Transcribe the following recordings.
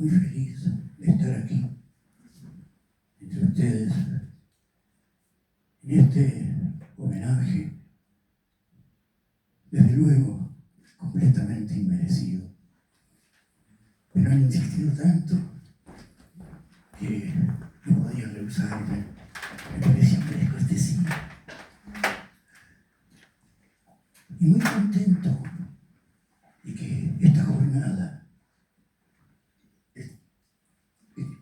muy feliz de estar aquí, entre ustedes, en este homenaje, desde luego, completamente inmerecido. Pero han insistido tanto que no podía rehusarme. Me parecía un fresco este sí. Y muy contento de que esta jornada,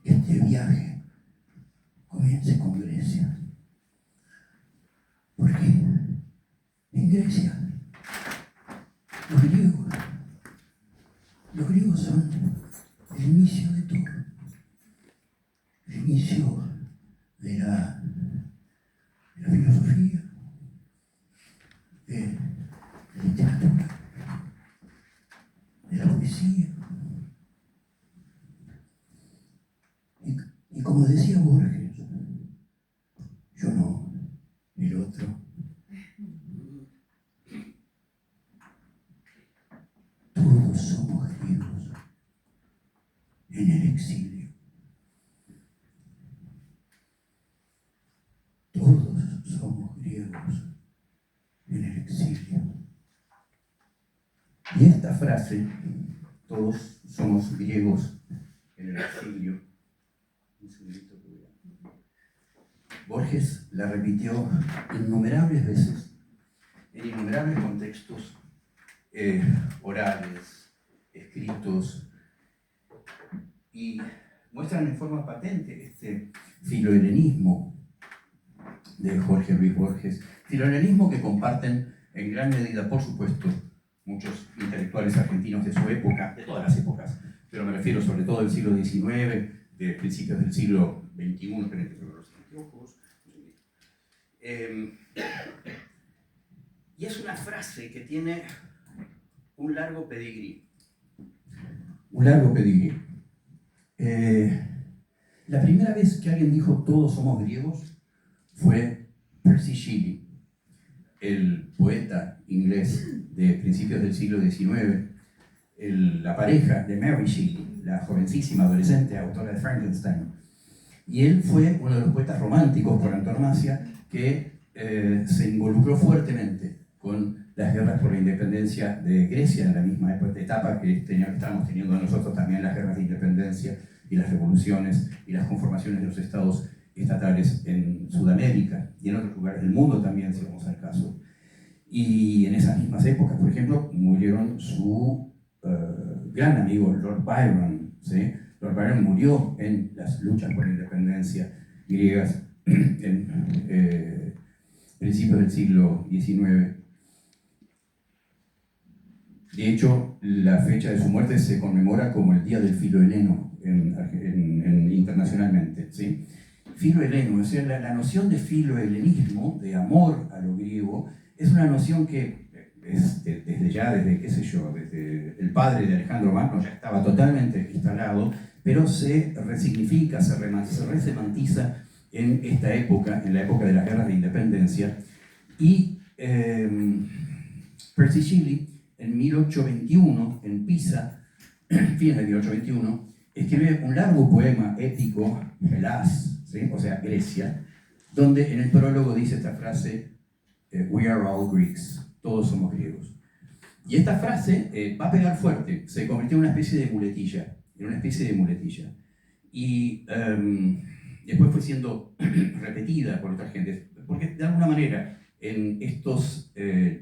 este viaje, comience con Grecia. Porque en Grecia los griegos son el inicio de todo, el inicio de la filosofía, de la literatura, de la poesía. Y como decía Borges, yo no, el otro, todos somos griegos en el exilio. Todos somos griegos en el exilio. Y esta frase, todos somos griegos en el exilio, Borges la repitió innumerables veces, en innumerables contextos orales, escritos, y muestran en forma patente este filohelenismo de Jorge Luis Borges, filohelenismo que comparten en gran medida, por supuesto, muchos intelectuales argentinos de su época, de todas las épocas, pero me refiero sobre todo del siglo XIX, de principios del siglo XXI, y es una frase que tiene un largo pedigrí. Un largo pedigrí. La primera vez que alguien dijo todos somos griegos fue Percy Shelley, el poeta inglés de principios del siglo XIX, la pareja de Mary Shelley, la jovencísima adolescente autora de Frankenstein. Y él fue uno de los poetas románticos por antonomasia que se involucró fuertemente con las guerras por la independencia de Grecia en la misma etapa que estábamos teniendo nosotros también, las guerras de independencia y las revoluciones y las conformaciones de los estados estatales en Sudamérica y en otros lugares del mundo también, si vamos al caso. Y en esas mismas épocas, por ejemplo, murieron su gran amigo Lord Byron, ¿sí? Lord Byron murió en las luchas por la independencia griegas en principios del siglo XIX. De hecho, la fecha de su muerte se conmemora como el Día del Filoheleno internacionalmente, ¿sí? Filoheleno, o sea, la noción de filohelenismo, de amor a lo griego, es una noción que desde el padre de Alejandro Magno ya estaba totalmente instalado, pero se resignifica, se resemantiza en esta época, en la época de las guerras de independencia. Y Percy Shelley, en 1821, en Pisa, fines de 1821, escribe un largo poema épico, Hellas, ¿sí? O sea, Grecia, donde en el prólogo dice esta frase, "We are all Greeks", todos somos griegos. Y esta frase va a pegar fuerte, se convirtió en una especie de muletilla, Y después fue siendo repetida por otra gente, porque de alguna manera en estos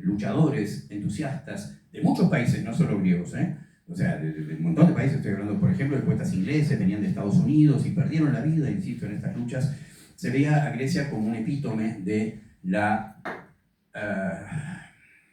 luchadores entusiastas de muchos países, no solo griegos, o sea, de un montón de países, estoy hablando por ejemplo de poetas ingleses, venían de Estados Unidos y perdieron la vida, insisto, en estas luchas, se veía a Grecia como un epítome de la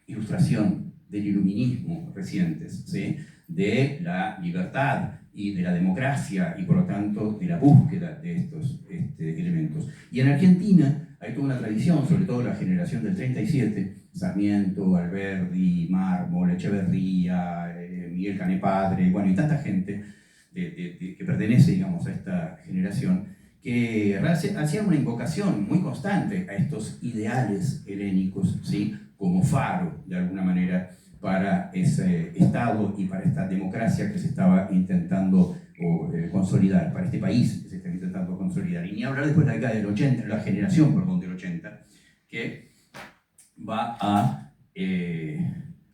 ilustración, del iluminismo recientes, ¿sí? De la libertad y de la democracia y por lo tanto de la búsqueda de estos elementos. Y en Argentina hay toda una tradición, sobre todo la generación del 37, Sarmiento, Alberdi, Mármol, Echeverría, Miguel Canepadre, bueno, y tanta gente que pertenece, digamos, a esta generación, que hacían una invocación muy constante a estos ideales helénicos, ¿sí? Como faro, de alguna manera, para ese Estado y para esta democracia que se estaba intentando consolidar, para este país que se está intentando consolidar. Y ni hablar después de la década del 80, la generación, perdón, del 80, que va a,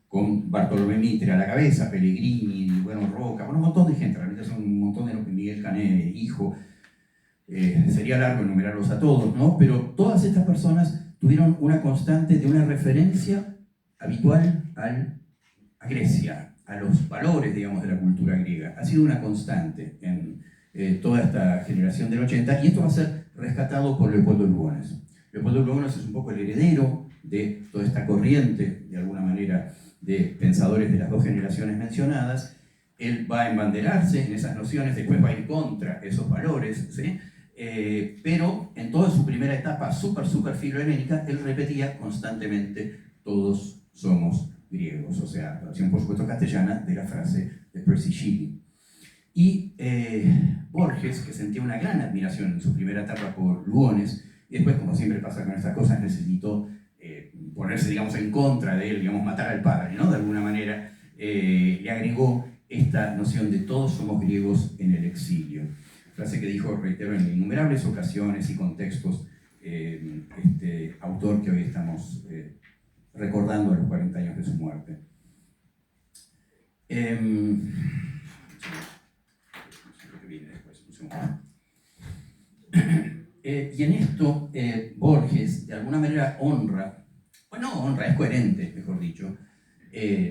con Bartolomé Mitre a la cabeza, Pellegrini, bueno, Roca, bueno, un montón de gente, realmente son un montón de Miguel Cané, hijo, sería largo enumerarlos a todos, ¿no? Pero todas estas personas tuvieron una constante de una referencia habitual a Grecia, a los valores, digamos, de la cultura griega. Ha sido una constante en toda esta generación del 80, y esto va a ser rescatado por Leopoldo Lugones. Leopoldo Lugones es un poco el heredero de toda esta corriente, de alguna manera, de pensadores de las dos generaciones mencionadas. Él va a embanderarse en esas nociones, después va a ir contra esos valores, ¿sí? Pero en toda su primera etapa súper filohelénica, él repetía constantemente: todos somos griegos, o sea, la versión por supuesto castellana de la frase de Percy Shelley. Y Borges, que sentía una gran admiración en su primera etapa por Lugones, y después, como siempre pasa con estas cosas, necesitó ponerse, digamos, en contra de él, digamos, matar al padre, ¿no? De alguna manera, le agregó esta noción de todos somos griegos en el exilio. Frase que dijo, reitero, en innumerables ocasiones y contextos, este autor que hoy estamos recordando a los 40 años de su muerte. Y en esto Borges de alguna manera honra, es coherente, mejor dicho,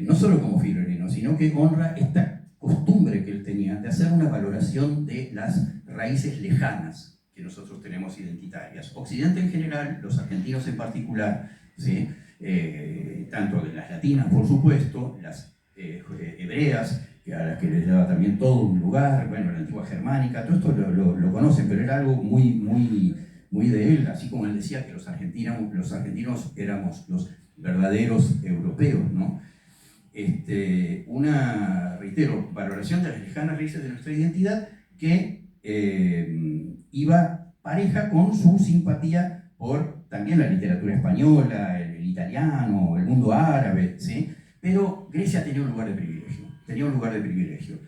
no solo como filoheleno, sino que honra esta costumbre que él tenía de hacer una valoración de las raíces lejanas que nosotros tenemos identitarias. Occidente en general, los argentinos en particular, ¿sí? Tanto de las latinas, por supuesto, las hebreas, a las que les daba también todo un lugar, bueno, la antigua germánica, todo esto lo conocen, pero era algo muy de él, así como él decía que los argentinos éramos los verdaderos europeos, ¿no? Una, reitero, valoración de las lejanas raíces de nuestra identidad que iba pareja con su simpatía por también la literatura española, el italiano, el mundo árabe, ¿sí? Pero Grecia tenía un lugar de privilegio.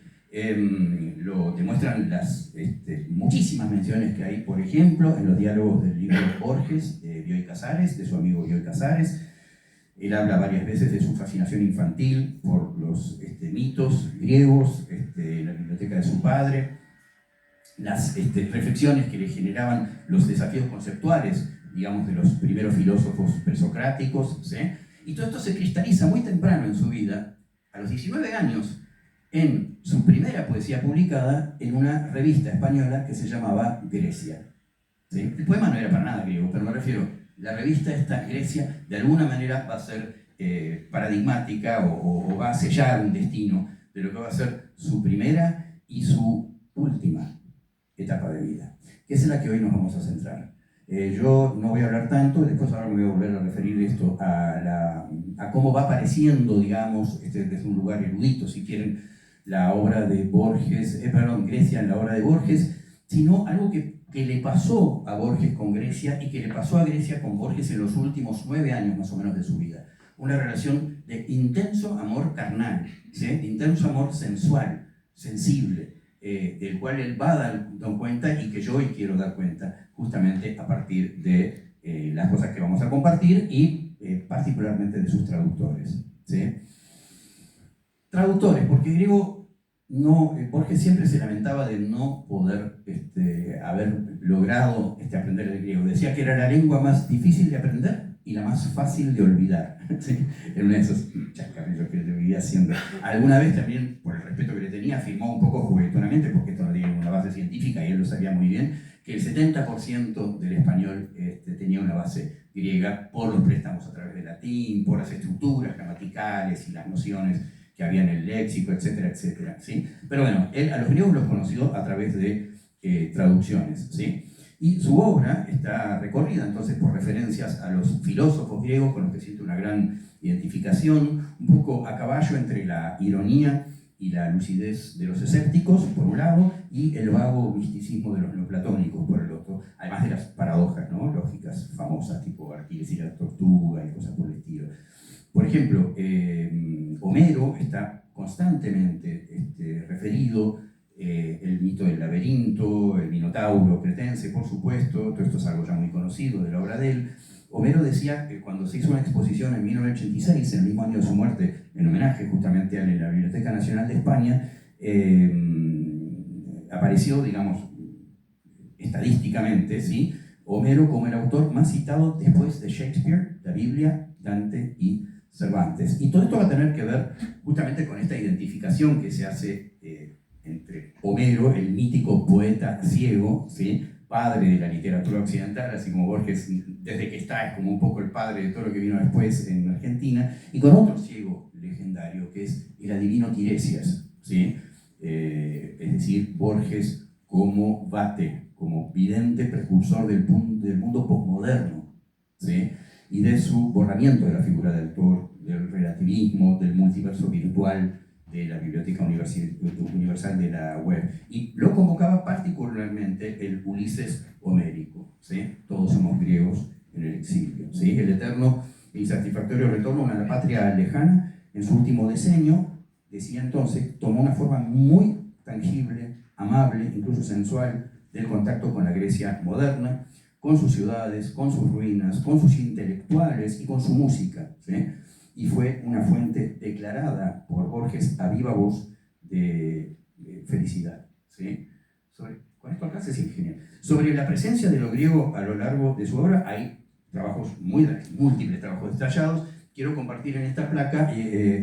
Lo demuestran las muchísimas menciones que hay, por ejemplo, en los diálogos del libro de Borges, de Bioy Casares, de su amigo Bioy Casares. Él habla varias veces de su fascinación infantil por los mitos griegos, en la biblioteca de su padre, las reflexiones que le generaban los desafíos conceptuales, digamos, de los primeros filósofos presocráticos, ¿sí? Y todo esto se cristaliza muy temprano en su vida, a los 19 años, en su primera poesía publicada en una revista española que se llamaba Grecia. ¿Sí? El poema no era para nada griego, pero me refiero, la revista esta, Grecia, de alguna manera va a ser paradigmática o va a sellar un destino de lo que va a ser su primera y su última etapa de vida, que es en la que hoy nos vamos a centrar. Yo no voy a hablar tanto, después ahora me voy a volver a referir esto a cómo va apareciendo, digamos, desde un lugar erudito, si quieren, la obra de Borges, Grecia en la obra de Borges, sino algo que le pasó a Borges con Grecia y que le pasó a Grecia con Borges en los últimos 9 años más o menos de su vida. Una relación de intenso amor carnal, ¿sí? De intenso amor sensual, sensible, del cual él va a dar cuenta y que yo hoy quiero dar cuenta justamente a partir de las cosas que vamos a compartir y particularmente de sus traductores, ¿sí? Traductores, porque griego no, Borges siempre se lamentaba de no poder haber logrado aprender el griego. Decía que era la lengua más difícil de aprender y la más fácil de olvidar. ¿Sí? Era uno de esos chascarrillos que le vivía haciendo. Alguna vez también, por el respeto que le tenía, afirmó un poco juguetonamente, porque esto no tiene una base científica y él lo sabía muy bien, que el 70% del español tenía una base griega por los préstamos a través del latín, por las estructuras gramaticales y las nociones que había en el léxico, etcétera, etcétera, ¿sí? Pero bueno, él a los griegos los conoció a través de traducciones, ¿sí? Y su obra está recorrida entonces por referencias a los filósofos griegos con los que siente una gran identificación, un poco a caballo entre la ironía y la lucidez de los escépticos, por un lado, y el vago misticismo de los neoplatónicos, por el otro, además de las paradojas, ¿no? Lógicas famosas, tipo Arquímedes y la tortuga y cosas por el estilo. Por ejemplo, Homero está constantemente referido el mito del laberinto, el Minotauro cretense, por supuesto, todo esto es algo ya muy conocido de la obra de él. Homero decía que cuando se hizo una exposición en 1986, en el mismo año de su muerte, en homenaje justamente a la Biblioteca Nacional de España, apareció, digamos, estadísticamente, ¿sí?, Homero como el autor más citado después de Shakespeare, la Biblia, Dante y Cervantes. Y todo esto va a tener que ver justamente con esta identificación que se hace entre Homero, el mítico poeta ciego, ¿sí?, padre de la literatura occidental, así como Borges, desde que está, es como un poco el padre de todo lo que vino después en Argentina, y con otro ciego legendario, que es el adivino Tiresias, ¿sí? Es decir, Borges como vate, como vidente precursor del mundo posmoderno, ¿sí?, y de su borramiento de la figura del autor, del relativismo, del multiverso virtual, de la Biblioteca Universal de la Web. Y lo convocaba particularmente el Ulises homérico, ¿sí? Todos somos griegos en el exilio, ¿sí? El eterno e insatisfactorio retorno a la patria lejana, en su último diseño, decía entonces, tomó una forma muy tangible, amable, incluso sensual, del contacto con la Grecia moderna, con sus ciudades, con sus ruinas, con sus intelectuales y con su música, ¿sí? Y fue una fuente declarada por Borges a viva voz de felicidad, ¿sí? Con esto acá se genial. Sobre la presencia de lo griego a lo largo de su obra hay trabajos múltiples trabajos detallados. Quiero compartir en esta placa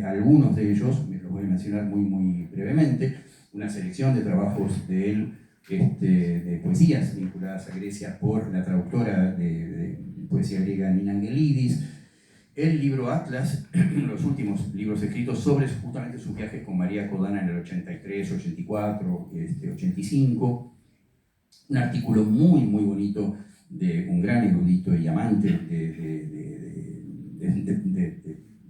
algunos de ellos, los voy a mencionar muy brevemente, una selección de trabajos de él, de poesías vinculadas a Grecia por la traductora de poesía griega Nina Angelidis, el libro Atlas, los últimos libros escritos sobre justamente sus viajes con María Codana en el 83, 84, 85, un artículo muy bonito de un gran erudito y amante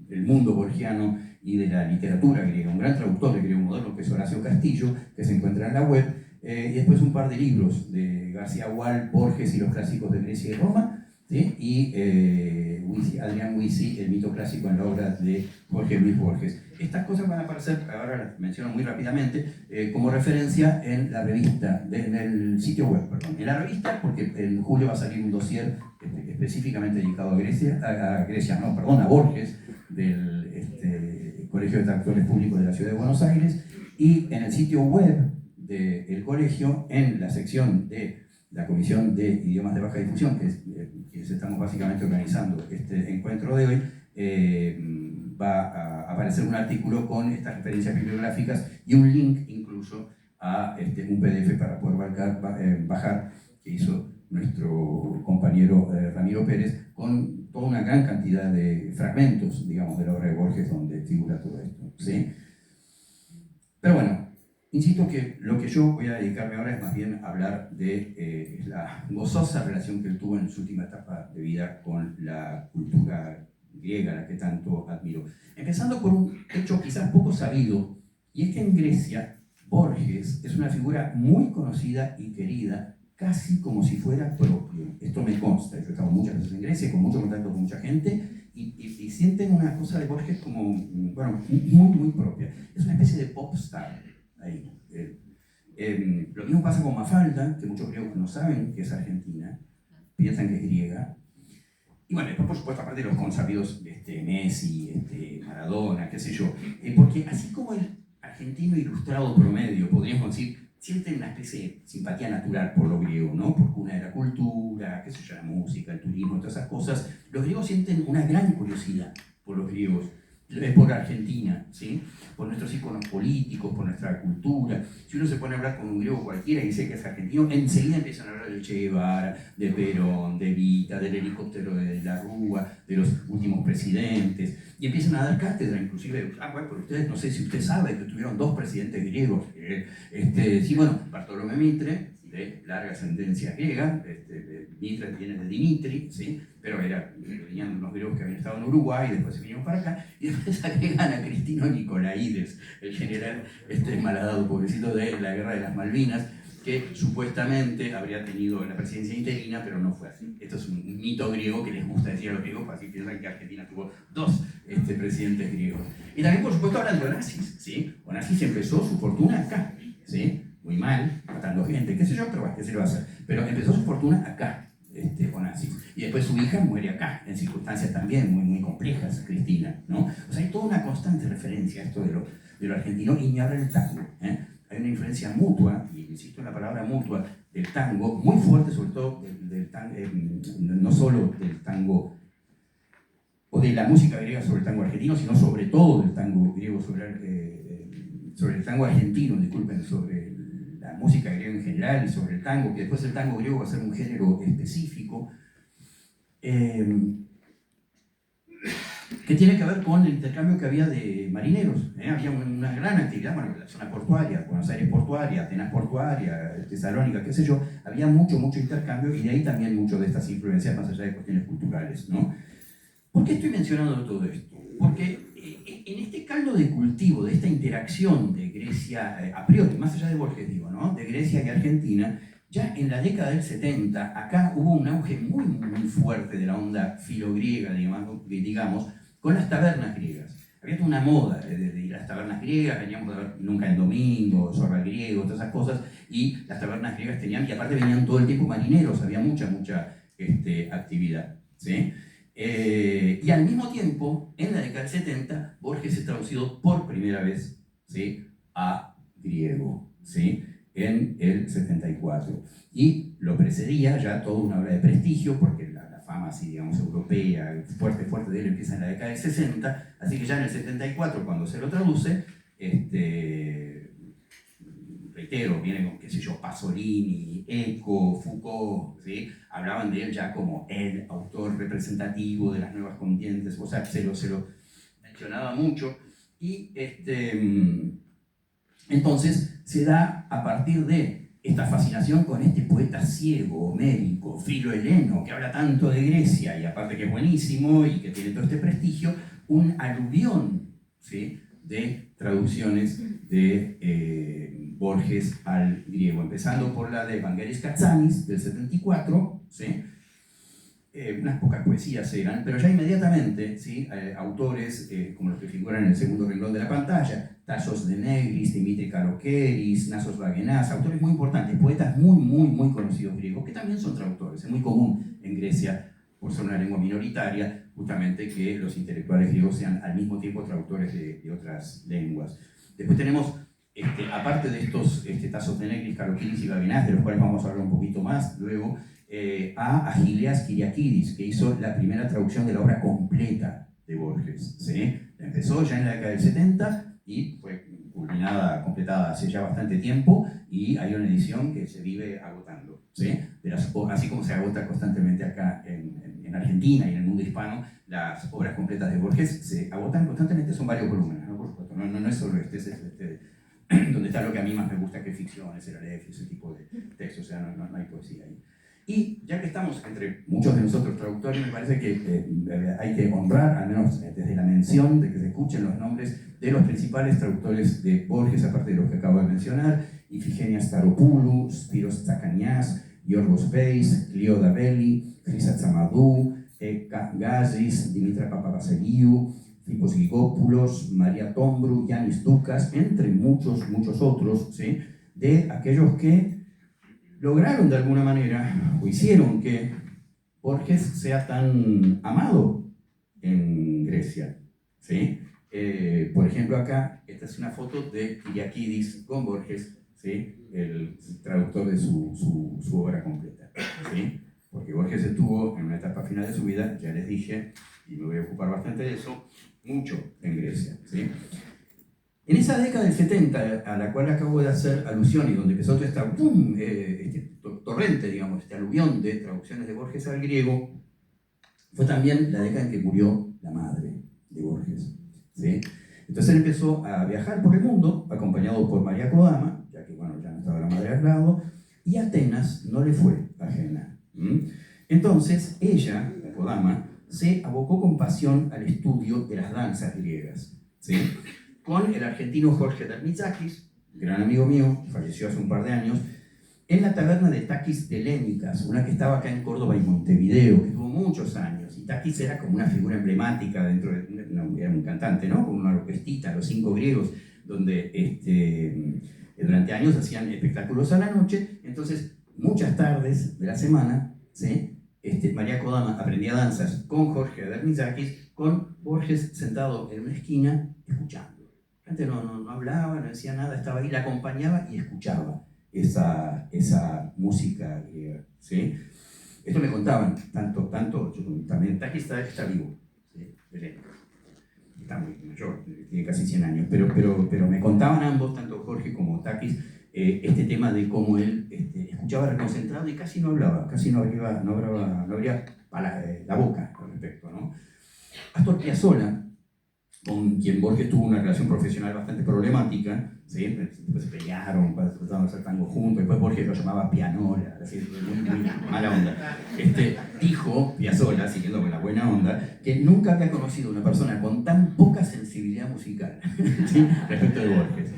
del mundo borgiano y de la literatura griega, un gran traductor de griego moderno que es Horacio Castillo, que se encuentra en la web, y después un par de libros de García Gual, Borges y los clásicos de Grecia y Roma, ¿sí? Y Adrián Huisi, el mito clásico en la obra de Jorge Luis Borges. Estas cosas van a aparecer, ahora las menciono muy rápidamente, como referencia en la revista, en el sitio web, perdón. En la revista, porque en julio va a salir un dossier específicamente dedicado a Borges, del Colegio de Traductores Públicos de la Ciudad de Buenos Aires, y en el sitio web del colegio, en la sección de la Comisión de Idiomas de Baja Difusión, que estamos básicamente organizando este encuentro de hoy, va a aparecer un artículo con estas referencias bibliográficas y un link incluso a un PDF para poder bajar, que hizo nuestro compañero Ramiro Pérez, con toda una gran cantidad de fragmentos, digamos, de la obra de Borges donde figura todo esto, ¿sí? Pero bueno, insisto que lo que yo voy a dedicarme ahora es más bien a hablar de la gozosa relación que él tuvo en su última etapa de vida con la cultura griega, la que tanto admiro. Empezando por un hecho quizás poco sabido, y es que en Grecia Borges es una figura muy conocida y querida, casi como si fuera propio. Esto me consta, yo he estado muchas veces en Grecia, con mucho contacto con mucha gente, y sienten una cosa de Borges como, bueno, muy propia. Es una especie de pop star ahí. Lo mismo pasa con Mafalda, que muchos griegos no saben que es argentina, piensan que es griega. Y bueno, después por supuesto, aparte de los consabidos Messi, Maradona, qué sé yo, porque así como el argentino ilustrado promedio, podríamos decir, sienten una especie de simpatía natural por lo griego, ¿no? Por cuna de la cultura, qué sé yo, la música, el turismo, todas esas cosas. Los griegos sienten una gran curiosidad por los griegos, por Argentina, ¿sí? Por nuestros íconos políticos, por nuestra cultura. Si uno se pone a hablar con un griego cualquiera y dice que es argentino, enseguida empiezan a hablar del Che Guevara, de Perón, de Evita, del helicóptero de la Rúa, de los últimos presidentes, y empiezan a dar cátedra, inclusive, bueno, pero ustedes, no sé si usted sabe que tuvieron 2 presidentes griegos, sí, bueno, Bartolomé Mitre, de larga ascendencia griega, Mitre viene de Dimitri, ¿sí? Pero venían unos griegos que habían estado en Uruguay y después se vinieron para acá, y después agregan a Cristino Nicolaides, el general malhadado, pobrecito, de la Guerra de las Malvinas, que supuestamente habría tenido la presidencia interina, pero no fue así. Esto es un mito griego que les gusta decir a los griegos, así piensan que Argentina tuvo 2 presidentes griegos. Y también, por supuesto, hablan de Onassis, ¿sí? Onassis empezó su fortuna acá, ¿sí? muy mal, matando gente, qué sé yo, pero bueno, ¿qué se le va a hacer? Pero empezó su fortuna acá, Onassis. Y después su hija muere acá, en circunstancias también muy, muy complejas, Cristina, ¿no? O sea, hay toda una constante referencia a esto de lo argentino, y ni hablar del tango, ¿eh? Hay una influencia mutua, y insisto en la palabra mutua, del tango, muy fuerte, sobre todo del tango, no solo del tango o de la música griega sobre el tango argentino, sino sobre todo del tango griego sobre el tango argentino, disculpen, sobre la música griega en general y sobre el tango, que después el tango griego va a ser un género específico, que tiene que ver con el intercambio que había de marineros. Había una gran actividad, bueno, la zona portuaria, Buenos Aires portuaria, Atenas portuaria, Tesalónica, qué sé yo, había mucho intercambio, y de ahí también mucho de estas influencias, más allá de cuestiones culturales, ¿no? ¿Por qué estoy mencionando todo esto? Porque en este caldo de cultivo, de esta interacción de Grecia, a priori, más allá de Borges, digo, ¿no? De Grecia y Argentina, ya en la década del 70, acá hubo un auge muy, muy fuerte de la onda filogriega, digamos, con las tabernas griegas. Había toda una moda de ir a las tabernas griegas, veníamos a ver Nunca el Domingo, Zorra el Griego, todas esas cosas, y las tabernas griegas tenían, y aparte venían todo el tiempo marineros, había mucha actividad, ¿sí? Y al mismo tiempo, en la década del 70, Borges es traducido por primera vez, ¿sí?, a griego, ¿sí?, en el 74. Y lo precedía ya toda una obra de prestigio, porque la fama, así, digamos, europea, fuerte de él empieza en la década del 60, así que ya en el 74, cuando se lo traduce, reitero, viene con, qué sé yo, Pasolini, Eco, Foucault, ¿sí? Hablaban de él ya como el autor representativo de las nuevas contiendes, o sea, se lo mencionaba mucho, y entonces se da a partir de esta fascinación con este poeta ciego, homérico, Filo-Heleno, que habla tanto de Grecia, y aparte que es buenísimo y que tiene todo este prestigio, un aluvión, ¿sí?, de traducciones de Borges al griego, empezando por la de Evangelis Katsanis del 74, ¿sí? Unas pocas poesías eran, pero ya inmediatamente, ¿sí?, autores como los que figuran en el segundo renglón de la pantalla, Tassos de Negris, Dimitri Kalokeris, Nasos Vagenas, autores muy importantes, poetas muy conocidos griegos, que también son traductores. Es muy común en Grecia, por ser una lengua minoritaria, justamente que los intelectuales griegos sean al mismo tiempo traductores de otras lenguas. Después tenemos, aparte de estos Tassos de Negris, Kalokeris y Vagenas, de los cuales vamos a hablar un poquito más luego, a Agilias Kyriakidis, que hizo la primera traducción de la obra completa de Borges, ¿sí? Empezó ya en la década del 70 y fue culminada, completada hace ya bastante tiempo, y hay una edición que se vive agotando, ¿sí? Así como se agota constantemente acá en Argentina y en el mundo hispano, las obras completas de Borges se agotan constantemente, son varios volúmenes, ¿no? Por supuesto, no es solo donde está lo que a mí más me gusta, que es ficción, es el Aleph, ese tipo de textos, o sea, no hay poesía ahí. Y ya que estamos entre muchos de nosotros traductores, me parece que hay que honrar, al menos desde la mención, de que se escuchen los nombres de los principales traductores de Borges, aparte de los que acabo de mencionar: Ifigenia Staropoulou, Spiros Tsakanias, Yorgos Beis, Clio Davelli, Chrysatzamadou, Eka Gazis, Dimitra Papavasiliou, Fipos Gigopoulos, María Tombru, Yanis Doukas, entre muchos otros, ¿sí?, de aquellos que lograron de alguna manera, o hicieron que Borges sea tan amado en Grecia, ¿sí? Por ejemplo, acá, esta es una foto de Kyriakidis con Borges, ¿sí?, el traductor de su obra completa, ¿sí? Porque Borges estuvo en una etapa final de su vida, ya les dije, y me voy a ocupar bastante de eso, mucho en Grecia, ¿sí? En esa década del 70, a la cual acabo de hacer alusión, y donde empezó todo este torrente, digamos, este aluvión de traducciones de Borges al griego, fue también la década en que murió la madre de Borges, ¿sí? Entonces él empezó a viajar por el mundo, acompañado por María Kodama, ya que, bueno, ya no estaba la madre al lado, y Atenas no le fue ajena. Entonces ella, la Kodama, se abocó con pasión al estudio de las danzas griegas, ¿sí?, con el argentino Jorge Dermitzakis, gran amigo mío, falleció hace un par de años, en la taberna de Takis Telénicas, una que estaba acá en Córdoba y Montevideo, que tuvo muchos años, y Takis era como una figura emblemática dentro era un cantante, ¿no?, con una orquestita, Los Cinco Griegos, donde Durante años hacían espectáculos a la noche, entonces muchas tardes de la semana, ¿sí? María Kodama aprendía danzas con Jorge Dernizakis, con Borges sentado en una esquina escuchando. La gente no hablaba, no decía nada, estaba ahí, la acompañaba y escuchaba esa música griega, ¿sí? Esto me contaban, tanto también Takis está vivo, ¿sí? Está muy mayor, tiene casi 100 años, pero me contaban ambos, tanto Jorge como Takis, este tema de cómo él escuchaba reconcentrado y casi no hablaba, casi no abría la boca al respecto, ¿no? Astor Piazzolla, con quien Borges tuvo una relación profesional bastante problemática, ¿sí? Después se pelearon, trataron de hacer tango juntos, después Borges lo llamaba pianola, así, muy mala onda. Dijo Piazzolla, siguiendo con la buena onda, que nunca había conocido una persona con tan poca sensibilidad musical, ¿sí? Respecto de Borges,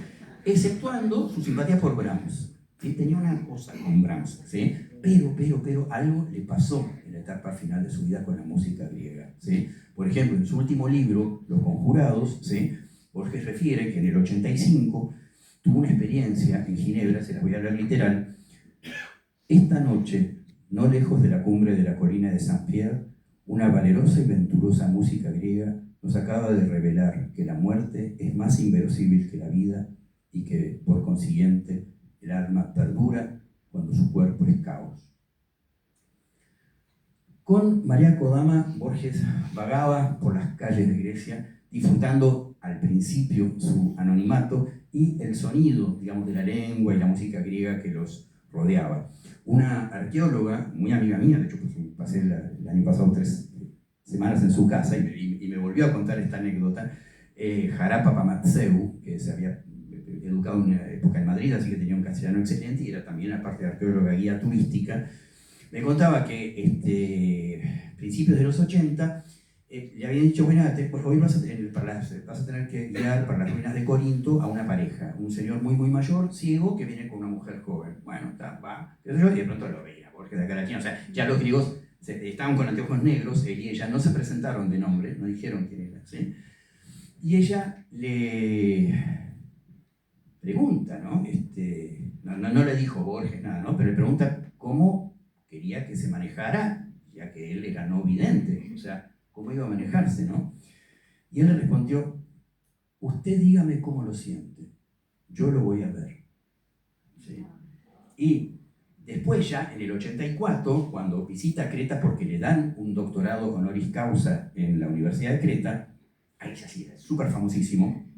exceptuando su simpatía por Brahms, ¿sí? Tenía una cosa con Brahms, ¿sí? Pero algo le pasó en la etapa final de su vida con la música griega, ¿sí? Por ejemplo, en su último libro, Los Conjurados, ¿sí? Borges refiere que en el 85 tuvo una experiencia en Ginebra, se las voy a hablar literal. Esta noche, no lejos de la cumbre de la colina de Saint-Pierre, una valerosa y venturosa música griega nos acaba de revelar que la muerte es más inverosímil que la vida y que, por consiguiente, el alma perdura cuando su cuerpo es caos. Con María Kodama, Borges vagaba por las calles de Grecia, disfrutando al principio su anonimato y el sonido, digamos, de la lengua y la música griega que los rodeaba. Una arqueóloga, muy amiga mía, de hecho pues, pasé el año pasado 3 semanas en su casa y me volvió a contar esta anécdota, Jara Papamatseu, que se había educado en una época en Madrid, así que tenía un castellano excelente y era también, aparte de arqueóloga, guía turística. Me contaba que principios de los 80 le habían dicho, bueno, hoy vas a tener que guiar para las ruinas de Corinto a una pareja, un señor muy mayor, ciego, que viene con una mujer joven. Bueno, va, y de pronto lo veía, Borges de acá a la China. O sea, ya los griegos estaban con anteojos negros, él y ella no se presentaron de nombre, no dijeron quién era, ¿sí? Y ella le pregunta, ¿no? No le dijo Borges nada, ¿no? Pero le pregunta cómo quería que se manejara, ya que él era no vidente, o sea, cómo iba a manejarse, ¿no? Y él le respondió, usted dígame cómo lo siente, yo lo voy a ver. ¿Sí? Y después ya, en el 84, cuando visita Creta porque le dan un doctorado honoris causa en la Universidad de Creta, ahí ya sí, es súper famosísimo,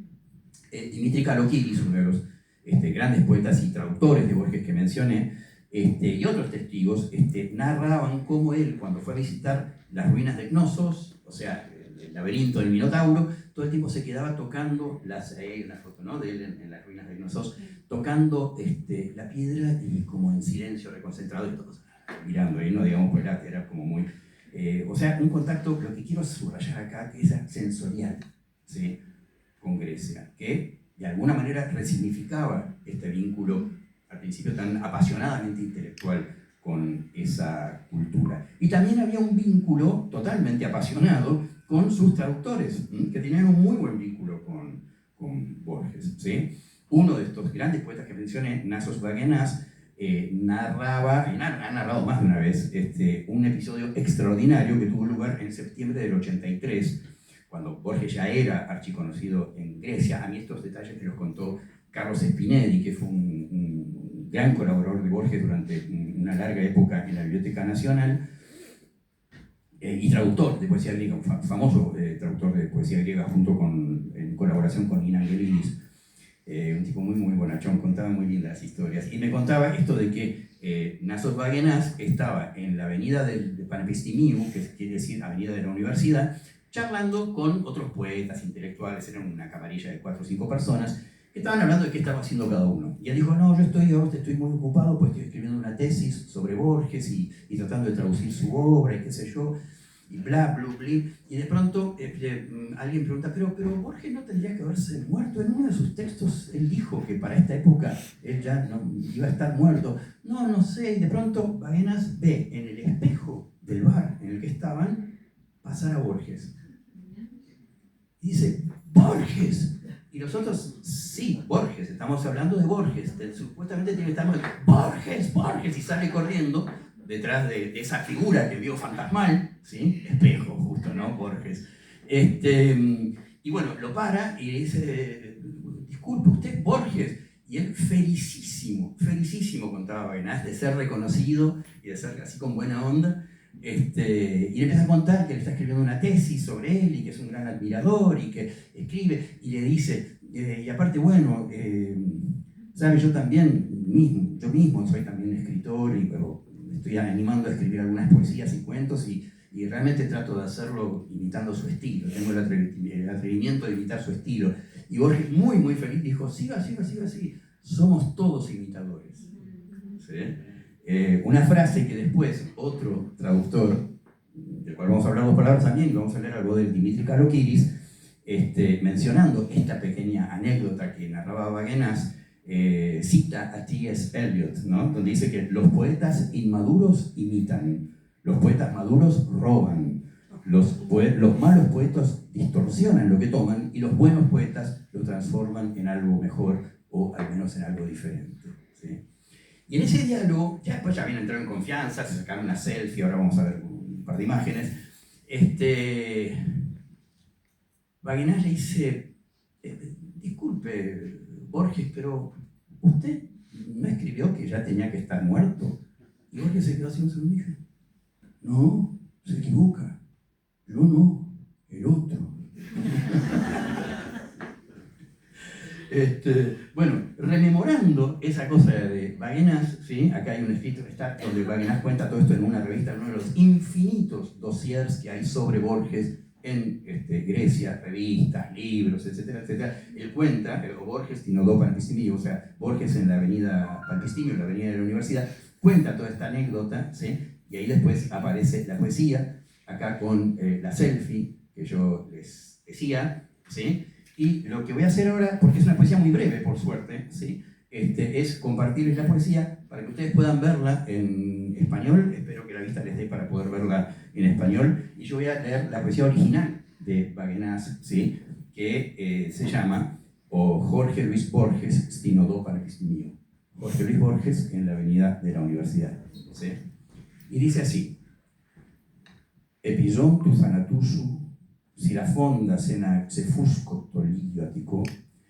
Dimitri Kalokiris, uno de los grandes poetas y traductores de Borges que mencioné, y otros testigos narraban cómo él, cuando fue a visitar las ruinas de Knossos, o sea, el laberinto del Minotauro, todo el tiempo se quedaba tocando hay una foto, ¿no?, de él en las ruinas de Knossos, tocando la piedra y como en silencio reconcentrado y todos mirando ahí, ¿no? Digamos, pues era como muy... o sea, un contacto, lo que quiero subrayar acá, que es sensorial, ¿sí?, con Grecia, que de alguna manera resignificaba este vínculo al principio tan apasionadamente intelectual con esa cultura. Y también había un vínculo totalmente apasionado con sus traductores, que tenían un muy buen vínculo con Borges, ¿sí? Uno de estos grandes poetas que mencioné, Nasos Vagenas, ha narrado más de una vez un episodio extraordinario que tuvo lugar en septiembre del 83, cuando Borges ya era archiconocido en Grecia. A mí estos detalles me los contó Carlos Spinelli, que fue un gran colaborador de Borges durante una larga época en la Biblioteca Nacional, y traductor de poesía griega, un famoso traductor de poesía griega, en colaboración con Nina Angelidis, un tipo muy bonachón, contaba muy bien las historias. Y me contaba esto de que Nasos Vagenas estaba en la avenida de Panepistimiou, que quiere decir avenida de la universidad, charlando con otros poetas intelectuales, eran una camarilla de 4 o 5 personas, que estaban hablando de qué estaba haciendo cada uno. Y él dijo, no, yo estoy muy ocupado, pues estoy escribiendo una tesis sobre Borges y tratando de traducir su obra y qué sé yo, y bla, bla, bla. Y de pronto alguien pregunta, pero Borges no tendría que haberse muerto. En uno de sus textos él dijo que para esta época él ya no iba a estar muerto. No sé. Y de pronto Vagenas ve en el espejo del bar en el que estaban pasar a Borges. Y dice, ¡Borges! Y nosotros, sí, Borges, estamos hablando de Borges, supuestamente tiene que estar Borges, Borges, y sale corriendo detrás de esa figura que vio fantasmal, ¿sí? Espejo, justo, ¿no? Borges. Y bueno, lo para y le dice, disculpe usted, Borges. Y él felicísimo, felicísimo, contaba Baguenás, de ser reconocido y de ser así con buena onda. Y le empieza a contar que le está escribiendo una tesis sobre él y que es un gran admirador y que escribe y le dice, y aparte, bueno, sabe, yo mismo soy también escritor y me estoy animando a escribir algunas poesías y cuentos y realmente trato de hacerlo imitando su estilo, tengo el atrevimiento de imitar su estilo. Y Borges, muy, muy feliz, dijo, siga, somos todos imitadores. ¿Sí? Una frase que después otro traductor, del cual vamos a hablar dos palabras también, y vamos a leer algo de Dimitri Kalokiris, mencionando esta pequeña anécdota que narraba Baguenás, cita a T.S. Eliot, ¿no? Donde dice que los poetas inmaduros imitan, los poetas maduros roban, los malos poetas distorsionan lo que toman y los buenos poetas lo transforman en algo mejor o al menos en algo diferente. ¿Sí? Y en ese diálogo, ya después ya viene a entrar en confianza, se sacaron una selfie, ahora vamos a ver un par de imágenes. Baguenás le dice, disculpe, Borges, pero ¿usted no escribió que ya tenía que estar muerto? Y Borges se quedó así un segundo y dijo, no, se equivoca, yo no, el otro. Bueno, rememorando esa cosa de Baguenás, ¿sí? Acá hay un escrito donde Baguenás cuenta todo esto en una revista, en uno de los infinitos dossiers que hay sobre Borges en Grecia, revistas, libros, etcétera, etcétera. Él cuenta, Borges tinodó Panpistimio, o sea, Borges en la avenida Panpistimio, en la avenida de la universidad, cuenta toda esta anécdota, ¿sí? Y ahí después aparece la poesía, acá con la selfie que yo les decía, ¿sí? Y lo que voy a hacer ahora, porque es una poesía muy breve, por suerte, ¿sí? Es compartirles la poesía para que ustedes puedan verla en español. Espero que la vista les dé para poder verla en español. Y yo voy a leer la poesía original de Baguenás, ¿sí? Que se llama O Jorge Luis Borges, Stinodó Panpistimio. Jorge Luis Borges en la avenida de la universidad, ¿sí? Y dice así: Επιζών του θανατού σου, σειραφώντας ένα ξεφούσκο τολίγιο αττικό,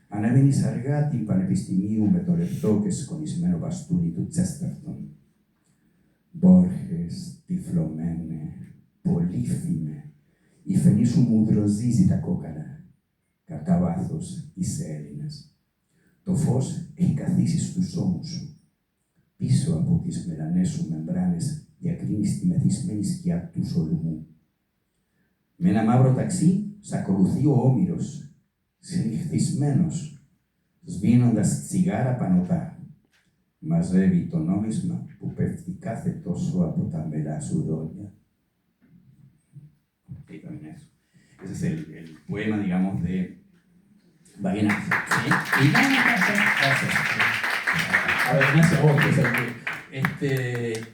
ανέβαινες αργά την Πανεπιστημίου με το λεπτό και σκονισμένο μπαστούνι του Τσέστερτον. Μπόρχες, τυφλωμένε, πολύφημε, η φαινή σου μουδροζίζει τα κόκαλα, κατά βάθος είσαι Έλληνας. Το φως έχει καθίσει στους ώμους σου. Πίσω από τις μελανές σου μεμβράνες διακρίνεις τη μεθυσμένη σκιά του σολουμού. Με ένα μαύρο ταξί σ' ακολουθεί ο Όμηρος, συνυχθισμένος, σβήνοντας τσιγάρα πανωτά. Μαζεύει το νόμισμα που πέφτει κάθε τόσο από τα μελά σου δόντια. Sí, también eso. Ese es el poema, digamos, de Baguenás. ¿Sí? Y gracias. A Baguenás y a Borges.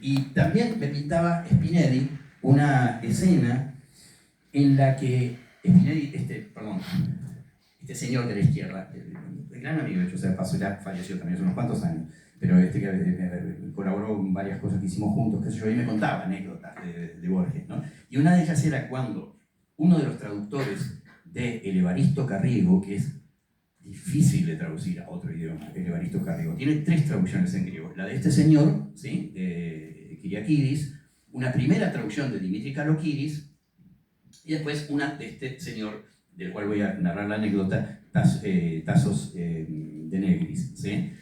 Y también me pintaba Spinelli una escena en la que Spinelli, este señor de la izquierda, el gran amigo, de hecho, o sea, pasó, ya falleció también hace unos cuantos años, pero que colaboró en varias cosas que hicimos juntos, qué sé yo, y me contaba anécdotas de Borges, ¿no? Y una de ellas era cuando uno de los traductores de El Evaristo Carriego, que es difícil de traducir a otro idioma, El Evaristo Carriego, tiene 3 traducciones en griego, la de este señor, ¿sí? De Kyriakidis, una primera traducción de Dimitri Kalokiris, y después una de este señor, del cual voy a narrar la anécdota, Tasos de Negris, ¿sí?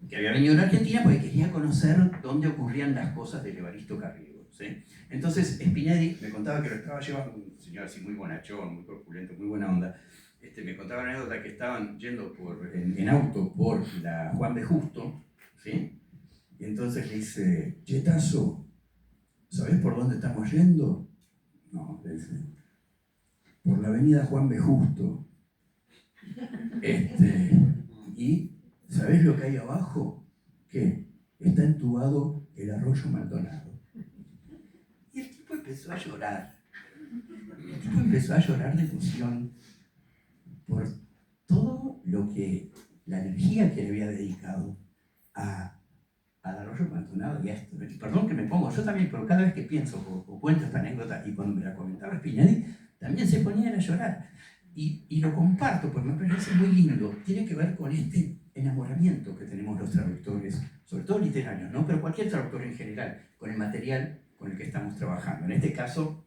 Que había venido a la Argentina porque quería conocer dónde ocurrían las cosas del Evaristo Carriego, ¿sí? Entonces Spinelli me contaba que lo estaba llevando, un señor así muy bonachón, muy corpulento, muy buena onda. Me contaba una anécdota que estaban yendo en auto por la Juan B. Justo, ¿sí? Y entonces le dice, che, Tasso, ¿sabés por dónde estamos yendo? No, le dice, por la avenida Juan B. Justo. Y ¿sabés lo que hay abajo? ¿Qué? Está entubado el arroyo Maldonado. Y el tipo empezó a llorar. El tipo empezó a llorar de emoción por todo la energía que le había dedicado a Arroyo Maldonado y a esto. Perdón que me pongo, yo también, pero cada vez que pienso o cuento esta anécdota, y cuando me la comentaba Spinelli, también se ponía a llorar. Y lo comparto porque me parece muy lindo. Tiene que ver con este enamoramiento que tenemos los traductores, sobre todo literarios, ¿no? Pero cualquier traductor en general, con el material con el que estamos trabajando. En este caso,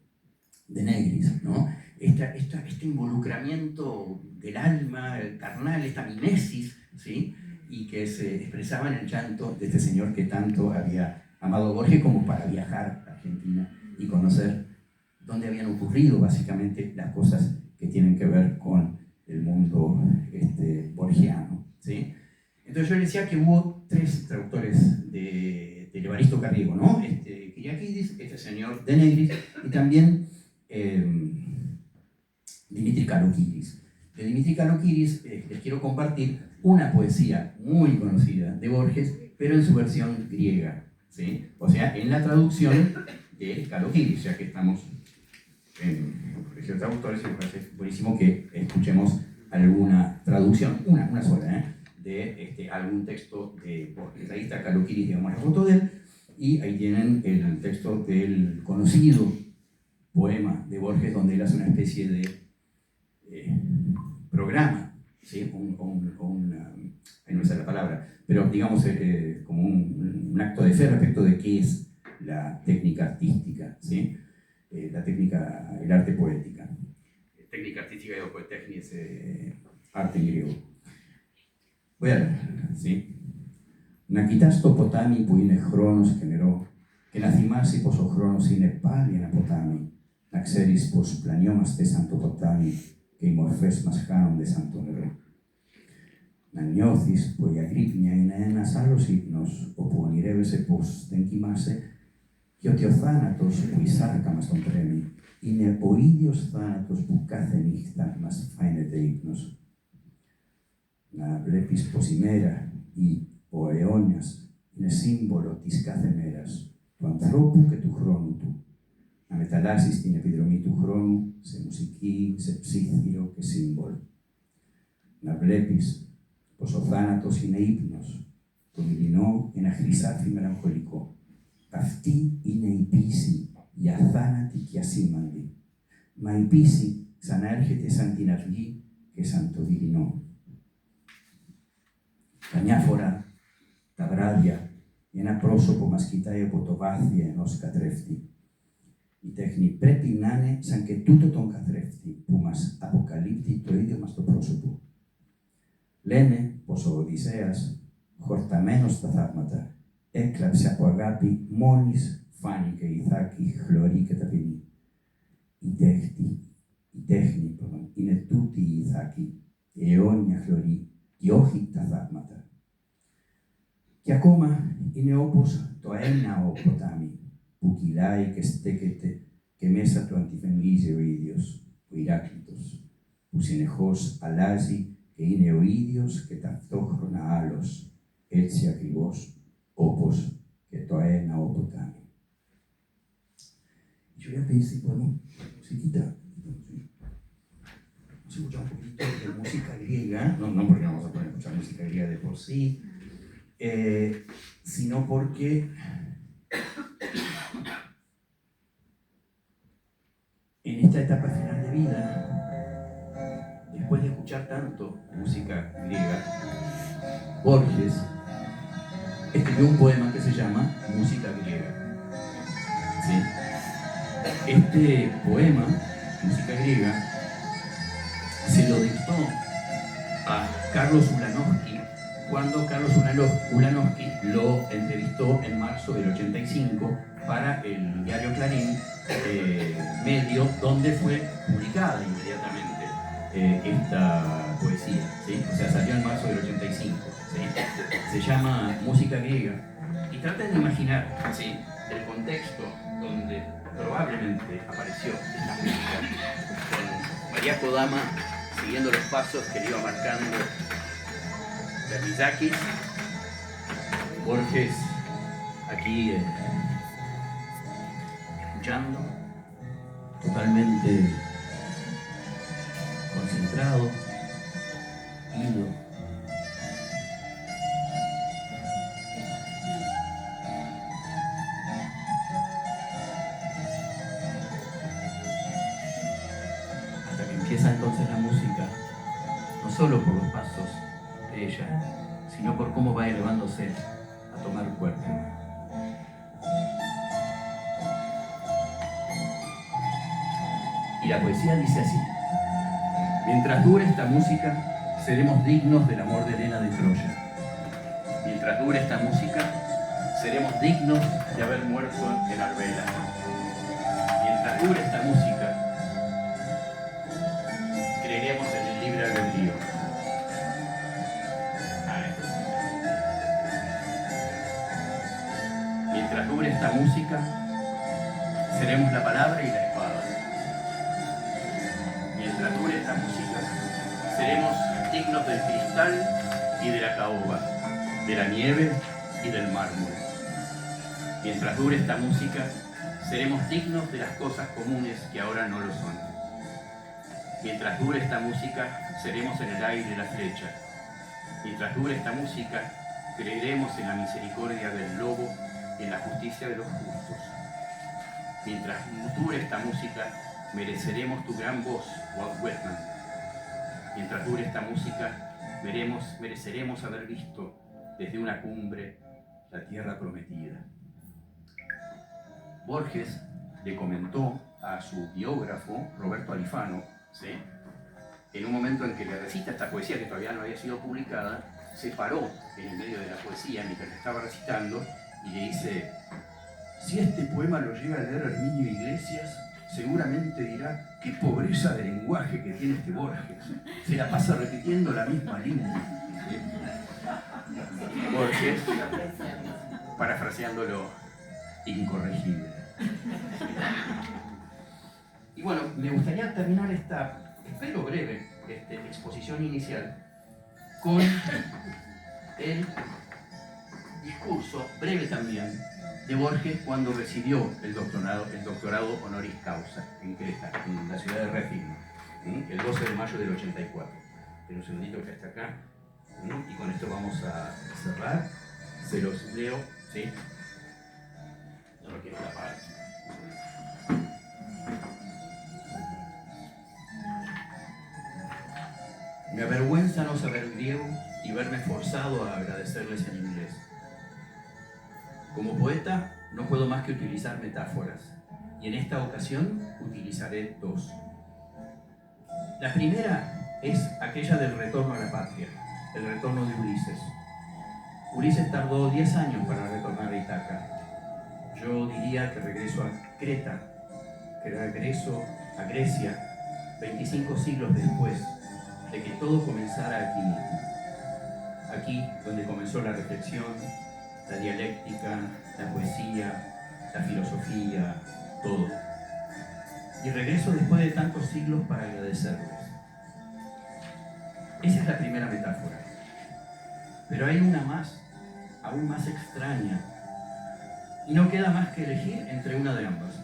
de Negris, ¿no? Este involucramiento del alma, el carnal, esta mimesis, ¿sí? Y que se expresaba en el llanto de este señor que tanto había amado Borges, como para viajar a Argentina y conocer dónde habían ocurrido básicamente las cosas que tienen que ver con el mundo borgiano, ¿sí? Entonces yo le decía que hubo 3 traductores de Evaristo Carriego, ¿no? Kyriakidis, este señor de Negris, y también Dimitri Kalokiris. De Dimitri Kalokiris les quiero compartir una poesía muy conocida de Borges, pero en su versión griega, ¿sí? O sea, en la traducción de Kalokiris, ya que estamos en el colegio de traductores, y me parece buenísimo que escuchemos alguna traducción, una sola, de algún texto de Borges. Ahí está Kalokiris, digamos, la foto de él, y ahí tienen el texto del conocido poema de Borges, donde él hace una especie de programa, ¿sí? Ahí no me sale la palabra, pero digamos como un acto de fe respecto de qué es la técnica artística, ¿sí? La técnica, el arte poética. Técnica artística y poetecnia es arte en griego. Voy a leer, ¿sí? Να κοιτάς το ποτάμι που είναι χρόνος και νερό και να θυμάσαι πως ο χρόνος είναι πάλι ένα ποτάμι. Να ξέρεις πως πλανιόμαστε σαν το ποτάμι και οι μορφές μας χάνονται σαν το νερό. Να νιώθεις που η αγρύπνια είναι ένας άλλος ύπνος όπου ονειρεύεσαι πως δεν κοιμάσαι και ότι ο θάνατος που η σάρκα μας τον τρέμει είναι ο ίδιος θάνατος που κάθε νύχτα μας φαίνεται ύπνος. Να βλέπεις πως η μέρα ή ο αιώνας είναι σύμβολο της κάθε μέρας, του ανθρώπου και του χρόνου του. Να μεταλλάσσεις την επιδρομή του χρόνου σε μουσική, σε ψήθυρο και σύμβολο. Να βλέπεις πως ο θάνατος είναι ύπνος, το μυρινό ένα χρυσάφι μελαγχολικό. Αυτή είναι η πίση, η αθάνατη και ασήμαντη. Μα η πίση ξαναέρχεται σαν την αυγή και σαν το δειλινό. Καμιά φορά, τα βράδια, ένα πρόσωπο μας κοιτάει από το βάθη ενός καθρέφτη. Η τέχνη πρέπει να είναι σαν και τούτο τον καθρέφτη που μας αποκαλύπτει το ίδιο μας το πρόσωπο. Λένε πως ο Οδυσσέας, χορταμένος στα θαύματα, έκλαψε από αγάπη μόλις φάνηκε η Ιθάκη χλωρή και ταπεινή. Η τέχνη είναι τούτη η Ιθάκη, η αιώνια χλωρή και όχι τα θαύματα. Και ακόμα είναι όπως το έναο ποτάμι που κυλάει και στέκεται και μέσα του αντιφεμλίζει ο ίδιος, ο Ηράκλητος, που συνεχώς αλλάζει και είναι ο ίδιος και ταυτόχρονα άλλος, έτσι ακριβώς όπως και το έναο ποτάμι. Yo voy a pedir si podemos, musiquita, vamos a escuchar un poquito de música griega, no porque vamos a poder escuchar música griega de por sí, sino porque en esta etapa final de vida, después de escuchar tanto música griega, Borges escribió un poema que se llama Música griega. ¿Sí? Este poema, Música griega, se lo dictó a Carlos Ulanovsky cuando Carlos Ulanovsky lo entrevistó en marzo del 85 para el diario Clarín, medio donde fue publicada inmediatamente esta poesía, ¿sí? O sea, salió en marzo del 85, ¿sí? Se llama Música griega, y traten de imaginar, ¿sí?, el contexto donde probablemente apareció esta música, con María Kodama siguiendo los pasos que le iba marcando Berlizakis, Borges aquí escuchando, totalmente concentrado, ido. Hasta que empieza entonces la música, no solo por los pasos de ella, sino por cómo va elevándose a tomar cuerpo. Y la poesía dice así: mientras dure esta música, seremos dignos del amor de Helena de Troya. Mientras dure esta música, seremos dignos de haber muerto en Arbela. Mientras dure esta música, creeremos en el libre albedrío. Mientras dure esta música, seremos la palabra y la espada. Mientras dure esta música, seremos dignos del cristal y de la caoba, de la nieve y del mármol. Mientras dure esta música, seremos dignos de las cosas comunes que ahora no lo son. Mientras dure esta música, seremos en el aire la flecha. Mientras dure esta música, creeremos en la misericordia del lobo y en la justicia de los justos. Mientras dure esta música, mereceremos tu gran voz, Walt Whitman. Mientras dure esta música, mereceremos haber visto desde una cumbre la tierra prometida. Borges le comentó a su biógrafo, Roberto Alifano, ¿sí?, en un momento en que le recita esta poesía que todavía no había sido publicada, se paró en el medio de la poesía mientras le estaba recitando y le dice: si este poema lo llega a leer Herminio Iglesias, seguramente dirá: qué pobreza de lenguaje que tiene este Borges, se la pasa repitiendo la misma línea. Borges, parafraseándolo, incorregible. Y bueno, me gustaría terminar esta, espero breve, exposición inicial con el discurso, breve también, de Borges cuando recibió el doctorado honoris causa en Creta, en la ciudad de Rethymno, el 12 de mayo del 84. Pero un segundito que está acá, y con esto vamos a cerrar. Se los leo, ¿sí? No lo quiero tapar. Me avergüenza no saber griego y verme forzado a agradecerles en inglés. Como poeta no puedo más que utilizar metáforas, y en esta ocasión utilizaré dos. La primera es aquella del retorno a la patria, el retorno de Ulises. Ulises tardó 10 años para retornar a Ítaca. Yo diría que regreso a Creta, que regreso a Grecia 25 siglos después de que todo comenzara aquí mismo. Aquí donde comenzó la reflexión, la dialéctica, la poesía, la filosofía, todo. Y regreso después de tantos siglos para agradecerles. Esa es la primera metáfora. Pero hay una más, aún más extraña, y no queda más que elegir entre una de ambas.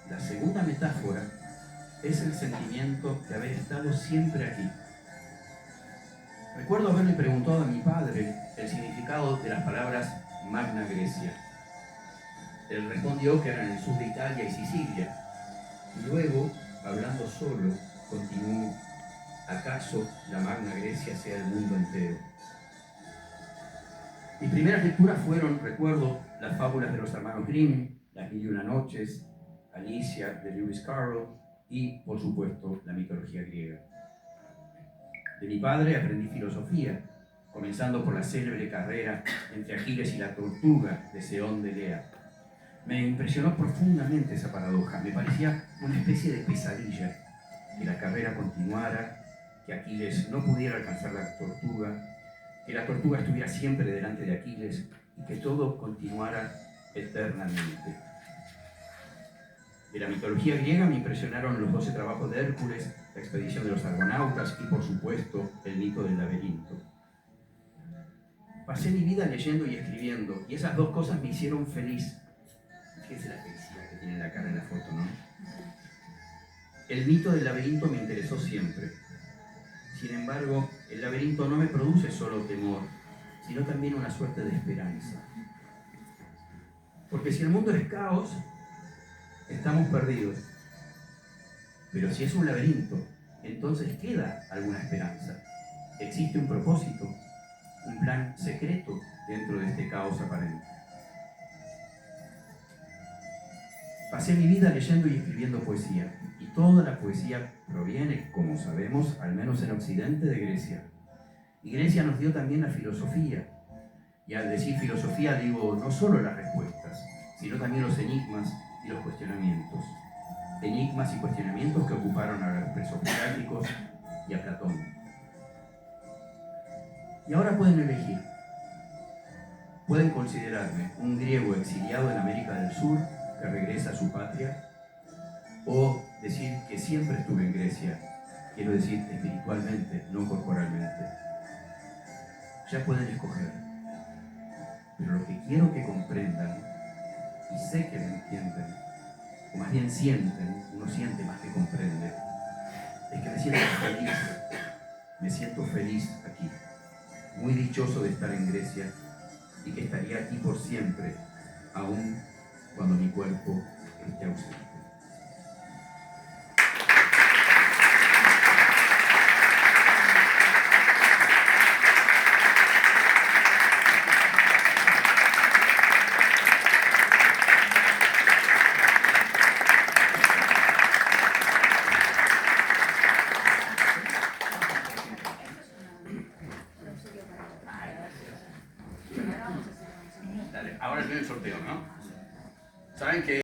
La segunda metáfora es el sentimiento de haber estado siempre aquí. Recuerdo haberle preguntado a mi padre el significado de las palabras Magna Grecia. Él respondió que eran el sur de Italia y Sicilia. Y luego, hablando solo, continuó: ¿acaso la Magna Grecia sea el mundo entero? Mis primeras lecturas fueron, recuerdo, las fábulas de los hermanos Grimm, Las Mil y Una Noches, Alicia de Lewis Carroll y, por supuesto, la mitología griega. De mi padre aprendí filosofía, comenzando por la célebre carrera entre Aquiles y la tortuga de Zeón de Lea. Me impresionó profundamente esa paradoja, me parecía una especie de pesadilla, que la carrera continuara, que Aquiles no pudiera alcanzar la tortuga, que la tortuga estuviera siempre delante de Aquiles y que todo continuara eternamente. De la mitología griega me impresionaron los 12 trabajos de Hércules, la expedición de los argonautas y, por supuesto, el mito del laberinto. Pasé mi vida leyendo y escribiendo, y esas dos cosas me hicieron feliz. Fíjense la felicidad que tiene la cara en la foto, ¿no? El mito del laberinto me interesó siempre. Sin embargo, el laberinto no me produce solo temor, sino también una suerte de esperanza. Porque si el mundo es caos, estamos perdidos. Pero si es un laberinto, entonces queda alguna esperanza. Existe un propósito, un plan secreto dentro de este caos aparente. Pasé mi vida leyendo y escribiendo poesía, y toda la poesía proviene, como sabemos, al menos en Occidente, de Grecia. Y Grecia nos dio también la filosofía. Y al decir filosofía digo no solo las respuestas, sino también los enigmas y los cuestionamientos. Enigmas y cuestionamientos que ocuparon a los presocráticos y a Platón. Y ahora pueden elegir. Pueden considerarme un griego exiliado en América del Sur que regresa a su patria, o decir que siempre estuve en Grecia, quiero decir espiritualmente, no corporalmente. Ya pueden escoger. Pero lo que quiero que comprendan, y sé que me entienden, o más bien sienten, uno siente más que comprende, es que me siento feliz aquí, muy dichoso de estar en Grecia y que estaría aquí por siempre, aun cuando mi cuerpo esté ausente.